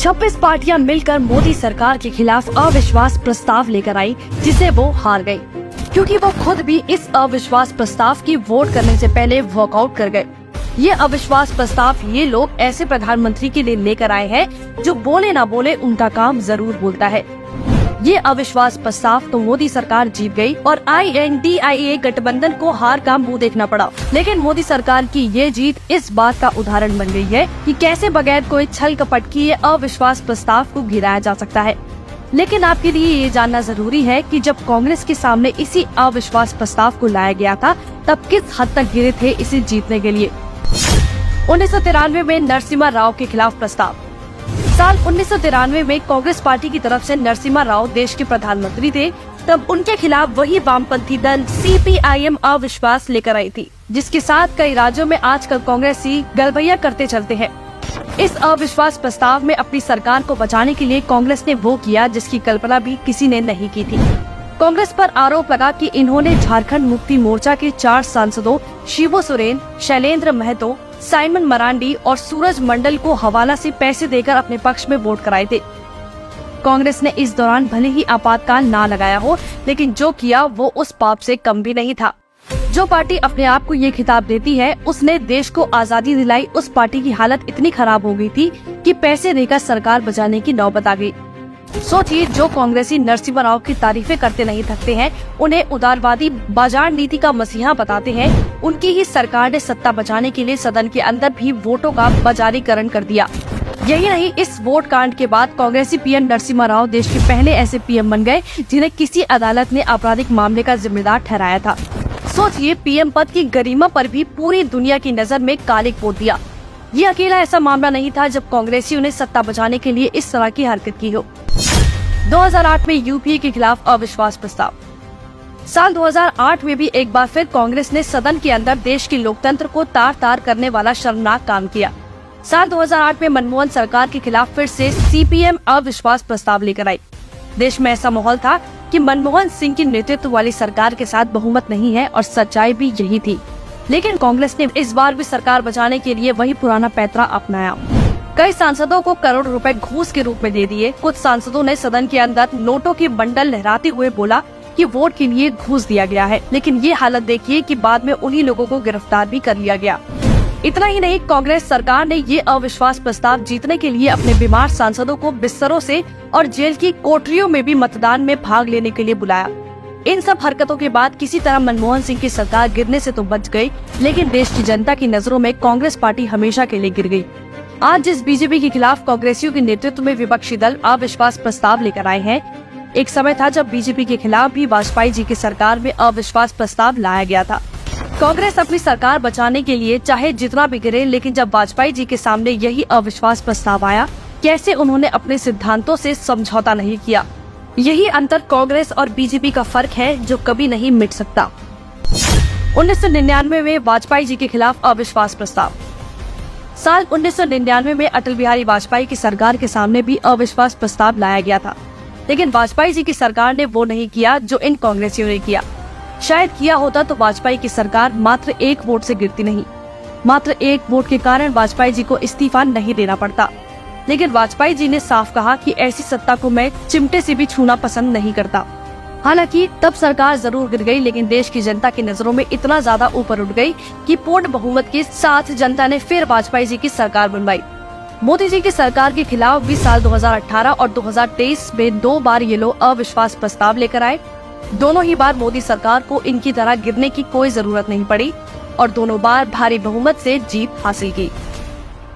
26 पार्टियां मिलकर मोदी सरकार के खिलाफ अविश्वास प्रस्ताव लेकर आई, जिसे वो हार गई, क्योंकि वो खुद भी इस अविश्वास प्रस्ताव की वोट करने से पहले वॉकआउट कर गए। ये अविश्वास प्रस्ताव ये लोग ऐसे प्रधानमंत्री के लिए लेकर आए हैं जो बोले ना बोले उनका काम जरूर बोलता है। ये अविश्वास प्रस्ताव तो मोदी सरकार जीत गई और INDIA गठबंधन को हार का मुंह देखना पड़ा। लेकिन मोदी सरकार की ये जीत इस बात का उदाहरण बन गई है कि कैसे बगैर कोई छल कपट की ये अविश्वास प्रस्ताव को गिराया जा सकता है। लेकिन आपके लिए ये जानना जरूरी है कि जब कांग्रेस के सामने इसी अविश्वास प्रस्ताव को लाया गया था, तब किस हद तक गिरे थे इसे जीतने के लिए। 1993 में नरसिम्हा राव के खिलाफ प्रस्ताव। साल 1993 में कांग्रेस पार्टी की तरफ से नरसिम्हा राव देश के प्रधानमंत्री थे। तब उनके खिलाफ वही वामपंथी दल CPIM अविश्वास लेकर आई थी, जिसके साथ कई राज्यों में आजकल कांग्रेसी गलबैया करते चलते हैं। इस अविश्वास प्रस्ताव में अपनी सरकार को बचाने के लिए कांग्रेस ने वो किया जिसकी कल्पना भी किसी ने नहीं की थी। कांग्रेस पर आरोप लगा कि इन्होंने झारखंड मुक्ति मोर्चा के 4 सांसदों शिबू सोरेन, शैलेंद्र महतो, साइमन मरांडी और सूरज मंडल को हवाला से पैसे देकर अपने पक्ष में वोट कराए थे। कांग्रेस ने इस दौरान भले ही आपातकाल ना लगाया हो, लेकिन जो किया वो उस पाप से कम भी नहीं था। जो पार्टी अपने आप को ये खिताब देती है, उसने देश को आजादी दिलाई। उस पार्टी की हालत इतनी खराब हो गई थी कि पैसे देकर सरकार बचाने की नौबत आ गई। सोचिए, जो कांग्रेसी नरसिम्हा राव की तारीफें करते नहीं थकते हैं, उन्हें उदारवादी बाजार नीति का मसीहा बताते हैं, उनकी ही सरकार ने सत्ता बचाने के लिए सदन के अंदर भी वोटों का बाजारीकरण कर दिया। यही नहीं, इस वोट कांड के बाद कांग्रेसी PM नरसिम्हा राव देश के पहले ऐसे PM बन गए जिन्हें किसी अदालत ने आपराधिक मामले का जिम्मेदार ठहराया था। सोचिए, PM पद की गरिमा पर भी पूरी दुनिया की नजर में कालिक पोत दिया। ये अकेला ऐसा मामला नहीं था जब कांग्रेसियों ने सत्ता बचाने के लिए इस तरह की हरकत की हो। 2008 में UPA के खिलाफ अविश्वास प्रस्ताव। साल 2008 में भी एक बार फिर कांग्रेस ने सदन के अंदर देश के लोकतंत्र को तार तार करने वाला शर्मनाक काम किया। साल 2008 में मनमोहन सरकार के खिलाफ फिर से CPM अविश्वास प्रस्ताव लेकर आई। देश में ऐसा माहौल था कि मनमोहन सिंह की नेतृत्व वाली सरकार के साथ बहुमत नहीं है और सच्चाई भी यही थी। लेकिन कांग्रेस ने इस बार भी सरकार बचाने के लिए वही पुराना पैंतरा अपनाया। कई सांसदों को करोड़ रुपए घूस के रूप में दे दिए। कुछ सांसदों ने सदन के अंदर नोटों की बंडल लहराते हुए बोला कि वोट के लिए घूस दिया गया है। लेकिन ये हालत देखिए कि बाद में उन्हीं लोगों को गिरफ्तार भी कर लिया गया। इतना ही नहीं, कांग्रेस सरकार ने ये अविश्वास प्रस्ताव जीतने के लिए अपने बीमार सांसदों को बिस्तरों से और जेल की कोठरियों में भी मतदान में भाग लेने के लिए बुलाया। इन सब हरकतों के बाद किसी तरह मनमोहन सिंह की सरकार गिरने से तो बच गई, लेकिन देश की जनता की नजरों में कांग्रेस पार्टी हमेशा के लिए गिर गई। आज जिस बीजेपी के खिलाफ कांग्रेसियों के नेतृत्व में विपक्षी दल अविश्वास प्रस्ताव लेकर आए हैं, एक समय था जब बीजेपी के खिलाफ भी वाजपेयी जी की सरकार में अविश्वास प्रस्ताव लाया गया था। कांग्रेस अपनी सरकार बचाने के लिए चाहे जितना भी गिरे, लेकिन जब वाजपेयी जी के सामने यही अविश्वास प्रस्ताव आया, कैसे उन्होंने अपने सिद्धांतों से समझौता नहीं किया। यही अंतर कांग्रेस और बीजेपी का फर्क है जो कभी नहीं मिट सकता। 1999 में वाजपेयी जी के खिलाफ अविश्वास प्रस्ताव। साल 1999 में अटल बिहारी वाजपेयी की सरकार के सामने भी अविश्वास प्रस्ताव लाया गया था, लेकिन वाजपेयी जी की सरकार ने वो नहीं किया जो इन कांग्रेसियों ने किया। शायद किया होता तो वाजपेयी की सरकार मात्र 1 वोट से गिरती नहीं। मात्र 1 वोट के कारण वाजपेयी जी को इस्तीफा नहीं देना पड़ता। लेकिन वाजपेयी जी ने साफ कहा कि ऐसी सत्ता को मैं चिमटे से भी छूना पसंद नहीं करता। हालांकि तब सरकार जरूर गिर गई, लेकिन देश की जनता की नजरों में इतना ज्यादा ऊपर उठ गई कि पूर्ण बहुमत के साथ जनता ने फिर वाजपेयी जी की सरकार बनवाई। मोदी जी की सरकार के खिलाफ भी साल 2018 और 2023 में 2 बार ये लोग अविश्वास प्रस्ताव लेकर आए। दोनों ही बार मोदी सरकार को इनकी तरह गिरने की कोई जरूरत नहीं पड़ी और दोनों बार भारी बहुमत से जीत हासिल की।